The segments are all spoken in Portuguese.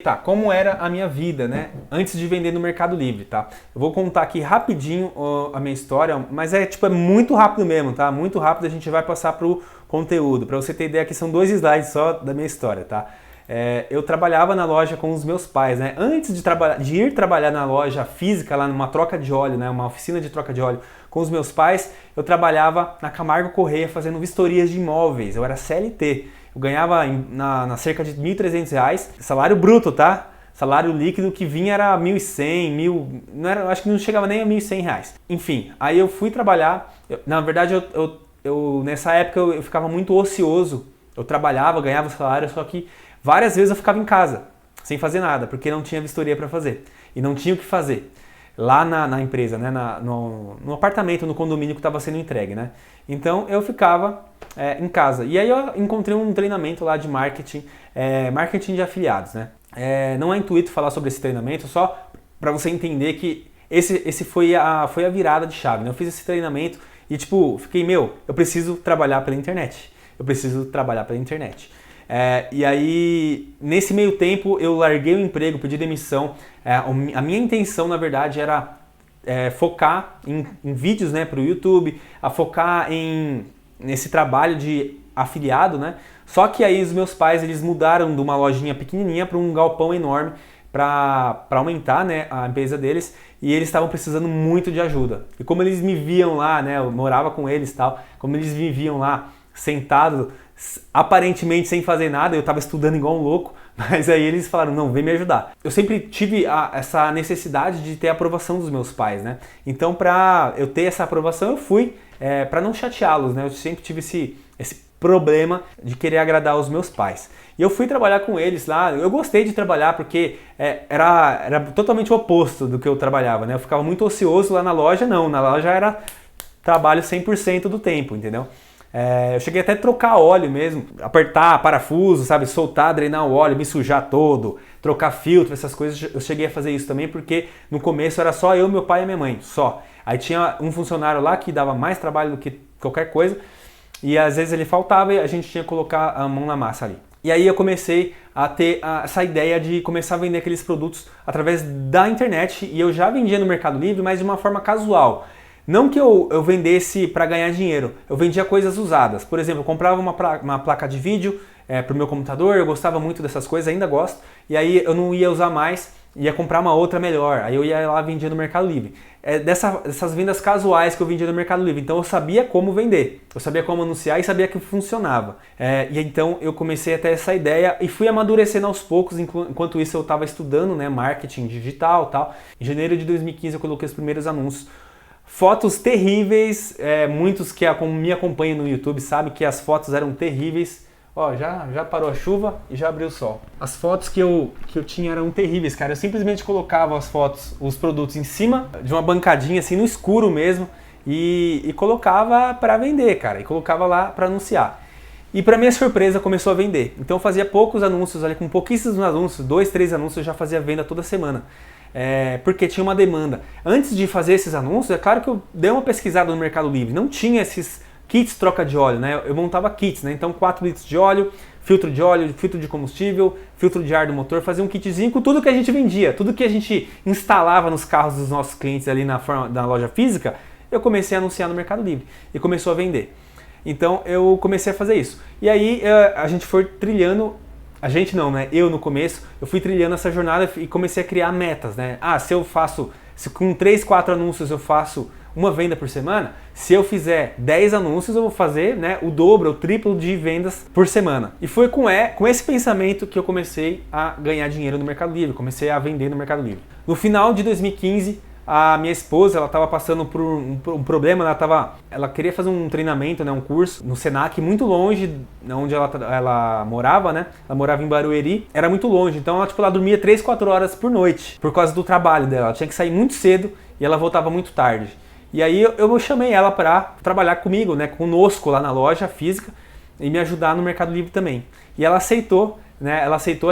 Tá, como era a minha vida, né, antes de vender no Mercado Livre, tá? Eu vou contar aqui rapidinho a minha história, mas é muito rápido mesmo, tá? Muito rápido, a gente vai passar pro conteúdo. Para você ter ideia, aqui são 2 slides só da minha história, tá? Eu trabalhava na loja com os meus pais, né? Antes de ir trabalhar na loja física, lá numa troca de óleo, né, uma oficina de troca de óleo com os meus pais, eu trabalhava na Camargo Corrêa fazendo vistorias de imóveis. Eu era CLT. Eu ganhava na cerca de R$ 1.300, salário bruto, tá? Salário líquido que vinha era 1.100, não era, acho que não chegava nem a R$ 1.100. Enfim, aí eu fui trabalhar, na verdade nessa época eu ficava muito ocioso, eu trabalhava, ganhava salário, só que várias vezes eu ficava em casa, sem fazer nada, porque não tinha vistoria para fazer, e não tinha o que fazer lá na empresa, né, no apartamento, no condomínio que estava sendo entregue, né? Então eu ficava em casa. E aí eu encontrei um treinamento lá de marketing, marketing de afiliados, né? Não é intuito falar sobre esse treinamento, só para você entender que esse foi a virada de chave, né? Eu fiz esse treinamento e fiquei, eu preciso trabalhar pela internet. Eu preciso trabalhar pela internet. E aí, nesse meio tempo, eu larguei o emprego, pedi demissão. A minha intenção, na verdade, era focar em vídeos, né, para o YouTube, a focar nesse trabalho de afiliado, né? Só que aí os meus pais, eles mudaram de uma lojinha pequenininha para um galpão enorme para aumentar, né, a empresa deles, e eles estavam precisando muito de ajuda. E como eles me viam lá, né, eu morava com eles e tal, como eles me viam lá sentado, aparentemente sem fazer nada, eu estava estudando igual um louco, mas aí eles falaram, não, vem me ajudar. Eu sempre tive essa necessidade de ter a aprovação dos meus pais, né? Então, para eu ter essa aprovação, eu fui para não chateá-los, né? Eu sempre tive esse problema de querer agradar os meus pais. E eu fui trabalhar com eles lá, eu gostei de trabalhar porque era totalmente o oposto do que eu trabalhava, né? Eu ficava muito ocioso lá na loja, não, na loja era trabalho 100% do tempo, entendeu? Eu cheguei até a trocar óleo mesmo, apertar parafuso, sabe, soltar, drenar o óleo, me sujar todo, trocar filtro, essas coisas. Eu cheguei a fazer isso também porque no começo era só eu, meu pai e minha mãe, só. Aí tinha um funcionário lá que dava mais trabalho do que qualquer coisa e às vezes ele faltava e a gente tinha que colocar a mão na massa ali. E aí eu comecei a ter essa ideia de começar a vender aqueles produtos através da internet e eu já vendia no Mercado Livre, mas de uma forma casual. Não que eu vendesse para ganhar dinheiro, eu vendia coisas usadas. Por exemplo, eu comprava uma placa de vídeo para o meu computador, eu gostava muito dessas coisas, ainda gosto, e aí eu não ia usar mais, ia comprar uma outra melhor, aí eu ia lá e vendia no Mercado Livre. Dessas vendas casuais que eu vendia no Mercado Livre, então eu sabia como vender, eu sabia como anunciar e sabia que funcionava. E então eu comecei a ter essa ideia e fui amadurecendo aos poucos, enquanto isso eu estava estudando, né, marketing digital e tal. Em janeiro de 2015 eu coloquei os primeiros anúncios. Fotos terríveis, muitos que me acompanham no YouTube sabem que as fotos eram terríveis. Ó, já parou a chuva e já abriu o sol. As fotos que eu tinha eram terríveis, cara. Eu simplesmente colocava as fotos, os produtos em cima de uma bancadinha, assim, no escuro mesmo, e colocava para vender, cara. E colocava lá para anunciar. E para minha surpresa começou a vender. Então eu fazia poucos anúncios ali, com pouquíssimos anúncios, 2, 3 anúncios, eu já fazia venda toda semana. Porque tinha uma demanda. Antes de fazer esses anúncios, é claro que eu dei uma pesquisada no Mercado Livre. Não tinha esses kits troca de óleo, né? Eu montava kits, né? Então 4 litros de óleo, filtro de combustível, filtro de ar do motor, fazia um kitzinho com tudo que a gente vendia, tudo que a gente instalava nos carros dos nossos clientes ali na loja física, eu comecei a anunciar no Mercado Livre e começou a vender. Então eu comecei a fazer isso. E aí a gente foi trilhando. A gente não, né? Eu no começo, eu fui trilhando essa jornada e comecei a criar metas, né? Se com 3, 4 anúncios eu faço uma venda por semana, se eu fizer 10 anúncios eu vou fazer, né, o dobro, o triplo de vendas por semana. E foi com esse pensamento que eu comecei a ganhar dinheiro no Mercado Livre, comecei a vender no Mercado Livre. No final de 2015, a minha esposa, ela estava passando por um problema, ela queria fazer um treinamento, né, um curso no Senac, muito longe de onde ela morava, né? Ela morava em Barueri, era muito longe, então ela dormia 3, 4 horas por noite, por causa do trabalho dela. Ela tinha que sair muito cedo e ela voltava muito tarde. E aí eu chamei ela para trabalhar comigo, né, conosco lá na loja física e me ajudar no Mercado Livre também. E ela aceitou. Né, ela aceitou,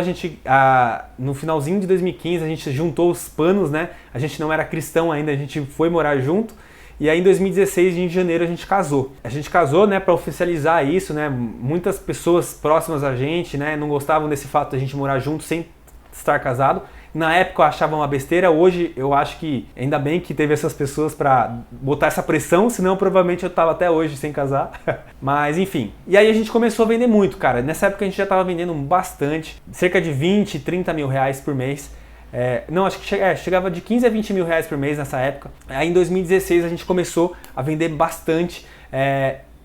no finalzinho de 2015 a gente juntou os panos, né? A gente não era cristão ainda, a gente foi morar junto. E aí em 2016, em janeiro, a gente casou. A gente casou, né, para oficializar isso, né? Muitas pessoas próximas a gente, né, não gostavam desse fato de a gente morar junto sem estar casado. Na época eu achava uma besteira, hoje eu acho que ainda bem que teve essas pessoas para botar essa pressão, senão provavelmente eu tava até hoje sem casar. Mas enfim. E aí a gente começou a vender muito, cara. Nessa época a gente já tava vendendo bastante, cerca de 20, 30 mil reais por mês. Não, acho que chegava de 15 a 20 mil reais por mês nessa época. Aí em 2016 a gente começou a vender bastante.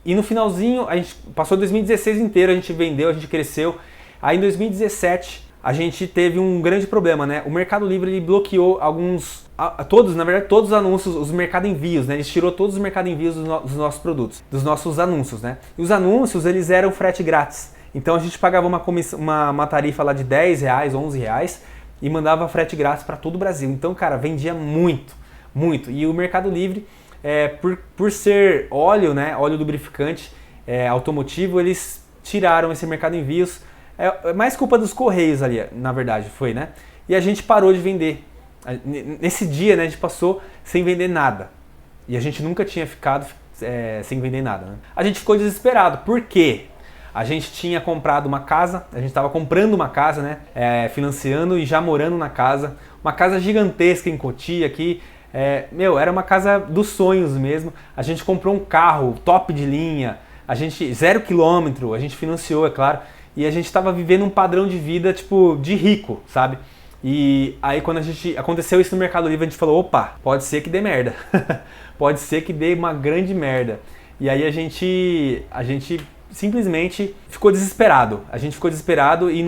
E no finalzinho, a gente passou 2016 inteiro, a gente vendeu, a gente cresceu. Aí em 2017 a gente teve um grande problema, né? O Mercado Livre ele bloqueou todos os anúncios, os mercado envios, né? Ele tirou todos os mercado envios dos nossos produtos, dos nossos anúncios, né? E os anúncios, eles eram frete grátis. Então a gente pagava uma tarifa lá de 10 reais, 11 reais e mandava frete grátis para todo o Brasil. Então, cara, vendia muito, muito. E o Mercado Livre, por ser óleo, né? Óleo lubrificante automotivo, eles tiraram esse mercado envios. É mais culpa dos Correios ali, na verdade, foi, né? E a gente parou de vender. Nesse dia, né, a gente passou sem vender nada. E a gente nunca tinha ficado sem vender nada, né? A gente ficou desesperado. Por quê? A gente tinha comprado uma casa, a gente estava comprando uma casa, né? Financiando e já morando na casa. Uma casa gigantesca em Cotia aqui. Era uma casa dos sonhos mesmo. A gente comprou um carro top de linha. A gente, 0 quilômetro, a gente financiou, é claro. E a gente estava vivendo um padrão de vida, tipo, de rico, sabe? E aí quando aconteceu isso no Mercado Livre, a gente falou, opa, pode ser que dê merda. Pode ser que dê uma grande merda. E aí a gente simplesmente ficou desesperado. A gente ficou desesperado e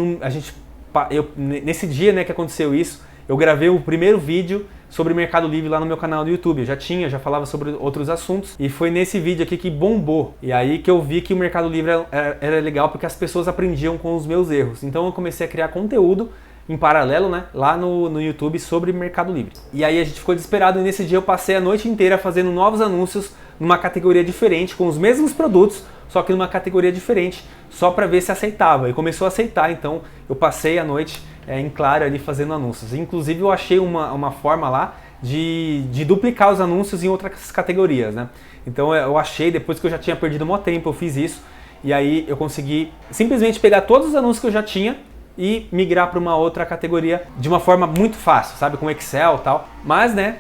nesse dia, né, que aconteceu isso, eu gravei o primeiro vídeo sobre o Mercado Livre lá no meu canal do YouTube. Eu já falava sobre outros assuntos e foi nesse vídeo aqui que bombou. E aí que eu vi que o Mercado Livre era legal porque as pessoas aprendiam com os meus erros. Então eu comecei a criar conteúdo em paralelo, né, lá no YouTube sobre Mercado Livre. E aí a gente ficou desesperado e nesse dia eu passei a noite inteira fazendo novos anúncios numa categoria diferente, com os mesmos produtos, só que numa categoria diferente, só para ver se aceitava. E começou a aceitar, então eu passei a noite em claro ali fazendo anúncios. Inclusive eu achei uma forma lá de duplicar os anúncios em outras categorias, né? Então eu achei, depois que eu já tinha perdido um tempo, eu fiz isso. E aí eu consegui simplesmente pegar todos os anúncios que eu já tinha e migrar para uma outra categoria de uma forma muito fácil, sabe? Com Excel e tal. Mas, né,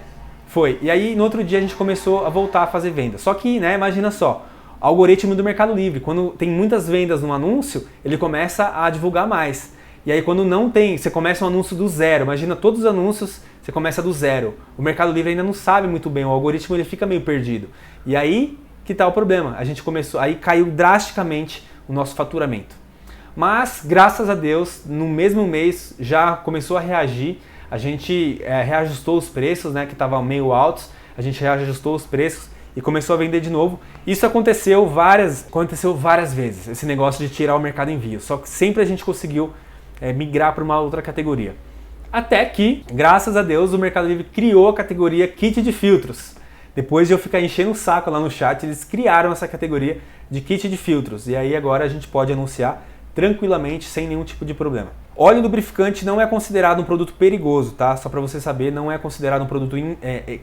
foi. E aí no outro dia a gente começou a voltar a fazer venda. Só que, né, imagina só, algoritmo do Mercado Livre, quando tem muitas vendas no anúncio, ele começa a divulgar mais. E aí quando não tem, você começa um anúncio do zero, imagina todos os anúncios, você começa do zero. O Mercado Livre ainda não sabe muito bem, o algoritmo ele fica meio perdido. E aí que tá o problema, aí caiu drasticamente o nosso faturamento. Mas, graças a Deus, no mesmo mês já começou a reagir, a gente reajustou os preços, né, que estavam meio altos, a gente reajustou os preços e começou a vender de novo. Isso aconteceu várias vezes, esse negócio de tirar o mercado envio, só que sempre a gente conseguiu migrar para uma outra categoria. Até que, graças a Deus, o Mercado Livre criou a categoria Kit de Filtros. Depois de eu ficar enchendo o saco lá no chat, eles criaram essa categoria de Kit de Filtros. E aí agora a gente pode anunciar tranquilamente, sem nenhum tipo de problema. Óleo lubrificante não é considerado um produto perigoso, tá? Só para você saber, não é considerado um produto,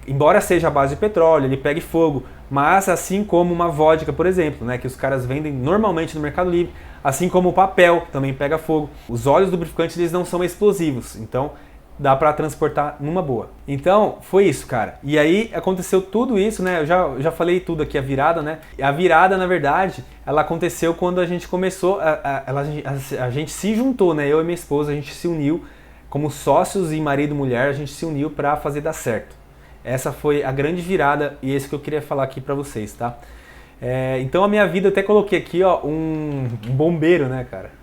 embora seja a base de petróleo, ele pegue fogo, mas assim como uma vodka, por exemplo, né, que os caras vendem normalmente no Mercado Livre, assim como o papel também pega fogo. Os óleos lubrificantes eles não são explosivos, então dá para transportar numa boa. Então, foi isso, cara. E aí aconteceu tudo isso, né? Eu já falei tudo aqui, a virada, né? A virada, na verdade, ela aconteceu quando a gente começou, a gente se juntou, né? Eu e minha esposa, a gente se uniu como sócios e marido e mulher, a gente se uniu para fazer dar certo. Essa foi a grande virada e esse que eu queria falar aqui para vocês, tá? Então a minha vida, eu até coloquei aqui, ó, um bombeiro, né, cara?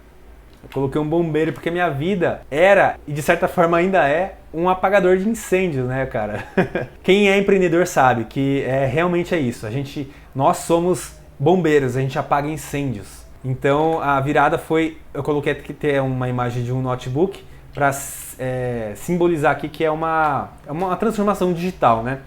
Eu coloquei um bombeiro porque minha vida era, e de certa forma ainda é, um apagador de incêndios, né, cara? Quem é empreendedor sabe que realmente é isso. Nós somos bombeiros, a gente apaga incêndios. Então a virada foi, eu coloquei aqui ter uma imagem de um notebook para simbolizar aqui que é uma transformação digital, né?